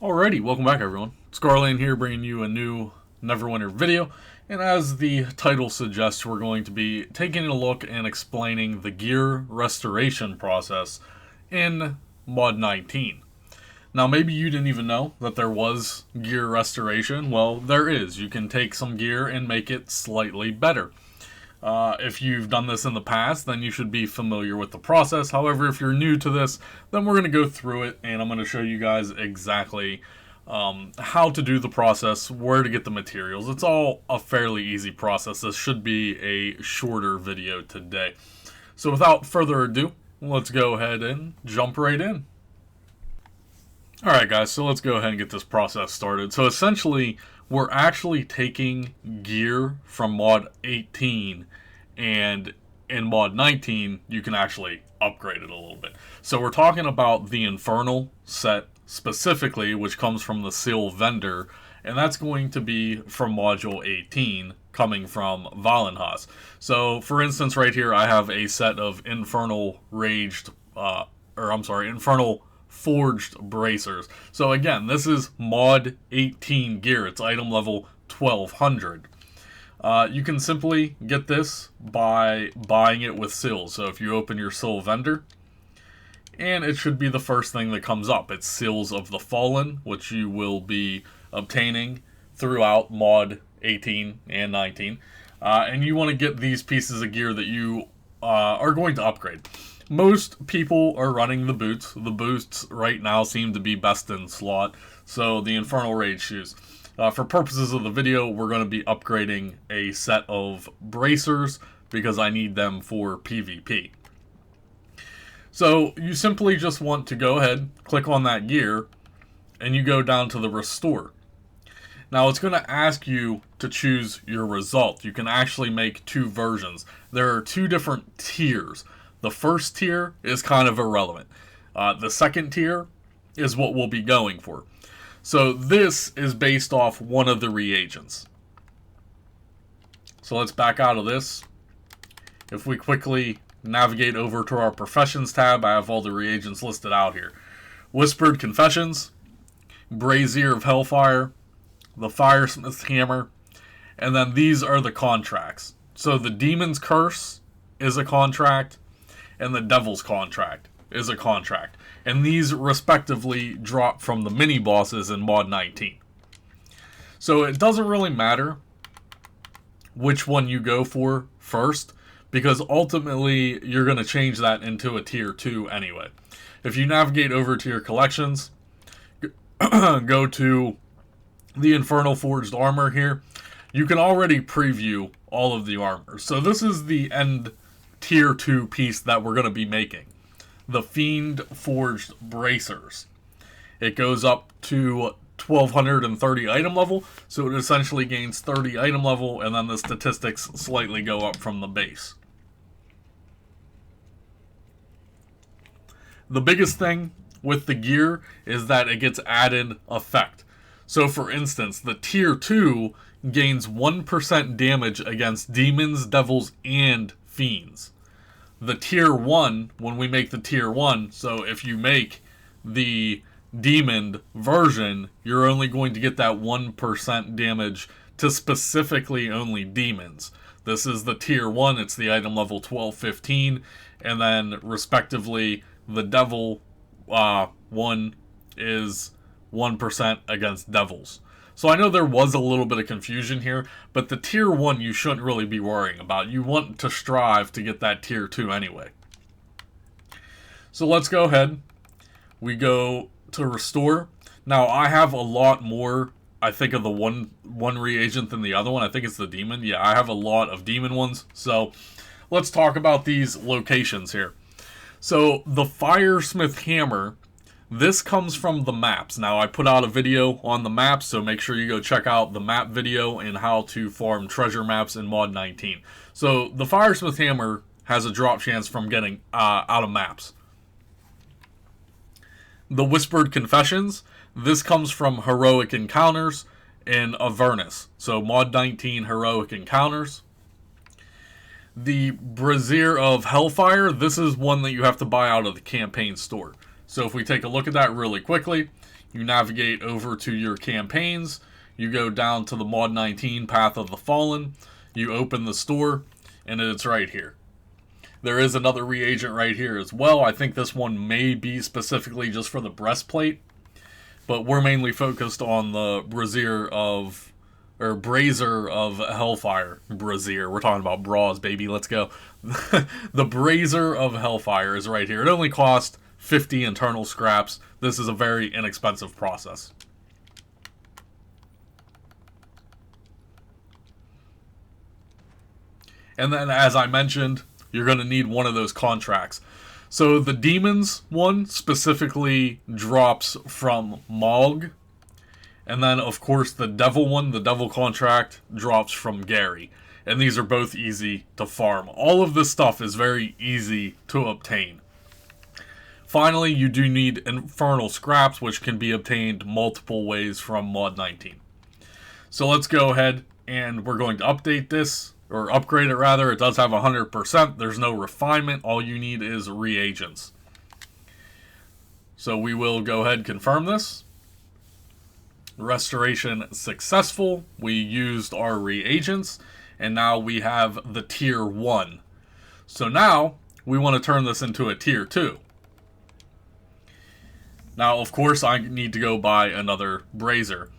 Alrighty, welcome back everyone. Scarlane here bringing you a new Neverwinter video, and as the title suggests, we're going to be taking a look and explaining the gear restoration process in Mod 19. Now maybe you didn't even know that there was gear restoration. Well, there is. You can take some gear and make it slightly better. If you've done this in the past, then you should be familiar with the process. However, if you're new to this, then we're going to go through it, and I'm going to show you guys exactly how to do the process, where to get the materials. It's all a fairly easy process. This should be a shorter video today. So without further ado, let's go ahead and jump right in. Alright guys, so let's go ahead and get this process started. So essentially, we're actually taking gear from Mod 18, and in Mod 19, you can actually upgrade it a little bit. So we're talking about the Infernal set specifically, which comes from the Seal Vendor, and that's going to be from Module 18, coming from Valenhas. So, for instance, right here, I have a set of Infernal Forged Bracers. So again, this is Mod 18 gear. It's item level 1200. You can simply get this by buying it with seals. So if you open your Seal Vendor, and it should be the first thing that comes up. It's Seals of the Fallen, which you will be obtaining throughout Mod 18 and 19. And you want to get these pieces of gear that you are going to upgrade. Most people are running the boots. The boots right now seem to be best in slot, so the Infernal Raid shoes. For purposes of the video, we're going to be upgrading a set of bracers because I need them for PvP. So you simply just want to go ahead, click on that gear, and you go down to the Restore. Now it's going to ask you to choose your result. You can actually make two versions. There are two different tiers. The first tier is kind of irrelevant. The second tier is what we'll be going for. So this is based off one of the reagents. So let's back out of this. If we quickly navigate over to our Professions tab, I have all the reagents listed out here. Whispered Confessions, Brazier of Hellfire, the Firesmith's Hammer, and then these are the contracts. So the Demon's Curse is a contract, and the Devil's Contract is a contract. And these respectively drop from the mini-bosses in Mod 19. So it doesn't really matter which one you go for first, because ultimately you're going to change that into a Tier 2 anyway. If you navigate over to your collections, go to the Infernal Forged Armor here, you can already preview all of the armor. So this is the end Tier 2 piece that we're going to be making. The Fiend Forged Bracers. It goes up to 1230 item level, so it essentially gains 30 item level, and then the statistics slightly go up from the base. The biggest thing with the gear is that it gets added effect. So for instance, the Tier 2 gains 1% damage against demons, devils, and fiends. The Tier 1, when we make the Tier 1, so if you make the demon version, you're only going to get that 1% damage to specifically only demons. This is the Tier 1, it's the item level 1215, and then respectively, the devil one is 1% against devils. So I know there was a little bit of confusion here, but the Tier 1 you shouldn't really be worrying about. You want to strive to get that Tier 2 anyway. So let's go ahead. We go to Restore. Now I have a lot more, I think, of the one reagent than the other one. I think it's the Demon. Yeah, I have a lot of Demon ones. So let's talk about these locations here. So the Firesmith Hammer, this comes from the maps. Now, I put out a video on the maps, so make sure you go check out the map video and how to farm treasure maps in Mod 19. So, the Firesmith Hammer has a drop chance from getting out of maps. The Whispered Confessions, this comes from Heroic Encounters in Avernus. So, Mod 19 Heroic Encounters. The Brazier of Hellfire, this is one that you have to buy out of the campaign store. So if we take a look at that really quickly, you navigate over to your campaigns, you go down to the Mod 19 Path of the Fallen, you open the store, and it's right here. There is another reagent right here as well. I think this one may be specifically just for the breastplate, but we're mainly focused on the brazier of Hellfire. Brazier. We're talking about bras, baby. Let's go. The Brazier of Hellfire is right here. It only cost 50 internal scraps. This is a very inexpensive process. And then, as I mentioned, you're going to need one of those contracts. So the Demons one specifically drops from Mog. And then, of course, the Devil one, the Devil contract, drops from Gary. And these are both easy to farm. All of this stuff is very easy to obtain. Finally, you do need Infernal Scraps, which can be obtained multiple ways from Mod 19. So let's go ahead and we're going to update this, or upgrade it rather. It does have 100%. There's no refinement. All you need is reagents. So we will go ahead and confirm this. Restoration successful. We used our reagents, and now we have the tier 1. So now we want to turn this into a tier 2. Now, of course, I need to go buy another brazier,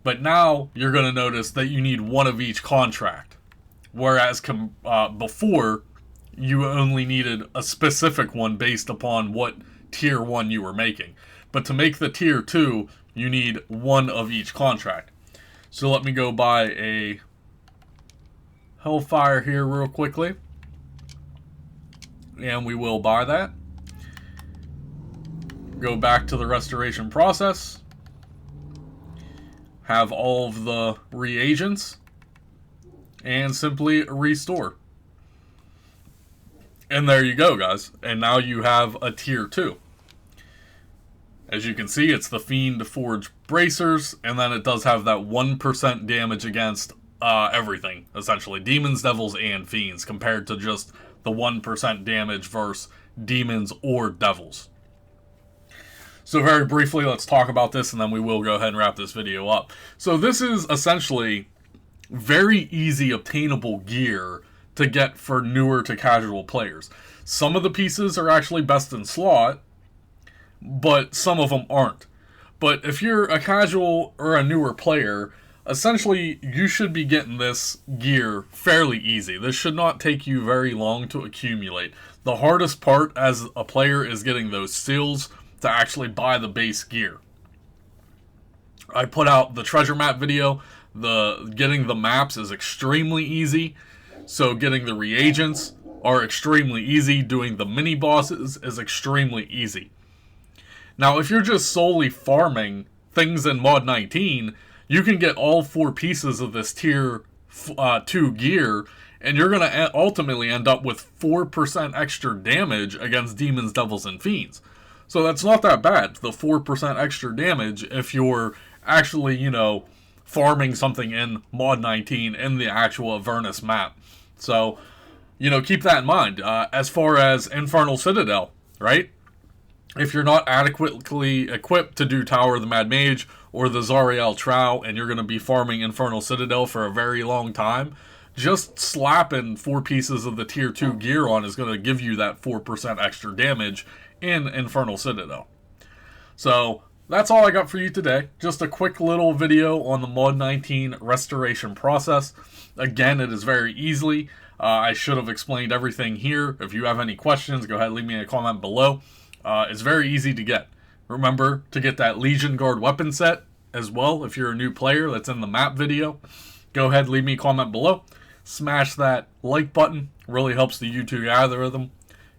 but now you're going to notice that you need one of each contract, whereas before you only needed a specific one based upon what tier 1 you were making. But to make the tier 2, you need one of each contract. So let me go buy a Hellfire here real quickly. And we will buy that. Go back to the restoration process. Have all of the reagents. And simply restore. And there you go, guys. And now you have a tier 2. As you can see, it's the Fiend Forge Bracers, and then it does have that 1% damage against everything, essentially. Demons, Devils, and Fiends, compared to just the 1% damage versus Demons or Devils. So very briefly, let's talk about this, and then we will go ahead and wrap this video up. So this is essentially very easy obtainable gear to get for newer to casual players. Some of the pieces are actually best in slot, but some of them aren't. But if you're a casual or a newer player, essentially you should be getting this gear fairly easy. This should not take you very long to accumulate. The hardest part as a player is getting those seals to actually buy the base gear. I put out the treasure map video. Getting the maps is extremely easy. So getting the reagents are extremely easy. Doing the mini bosses is extremely easy. Now, if you're just solely farming things in Mod 19, you can get all 4 pieces of this tier 2 gear, and you're going to ultimately end up with 4% extra damage against Demons, Devils, and Fiends. So that's not that bad, the 4% extra damage, if you're actually, farming something in Mod 19 in the actual Avernus map. So, keep that in mind. As far as Infernal Citadel, right? If you're not adequately equipped to do Tower of the Mad Mage or the Zariel Trow, and you're going to be farming Infernal Citadel for a very long time, just slapping 4 pieces of the tier 2 gear on is going to give you that 4% extra damage in Infernal Citadel. So that's all I got for you today. Just a quick little video on the Mod 19 restoration process. Again, it is very easy. I should have explained everything here. If you have any questions, go ahead and leave me a comment below. It's very easy to get. Remember to get that Legion Guard weapon set as well. If you're a new player, that's in the map video. Go ahead, leave me a comment below. Smash that like button. Really helps the YouTube algorithm.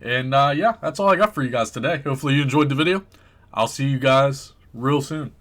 And yeah, that's all I got for you guys today. Hopefully you enjoyed the video. I'll see you guys real soon.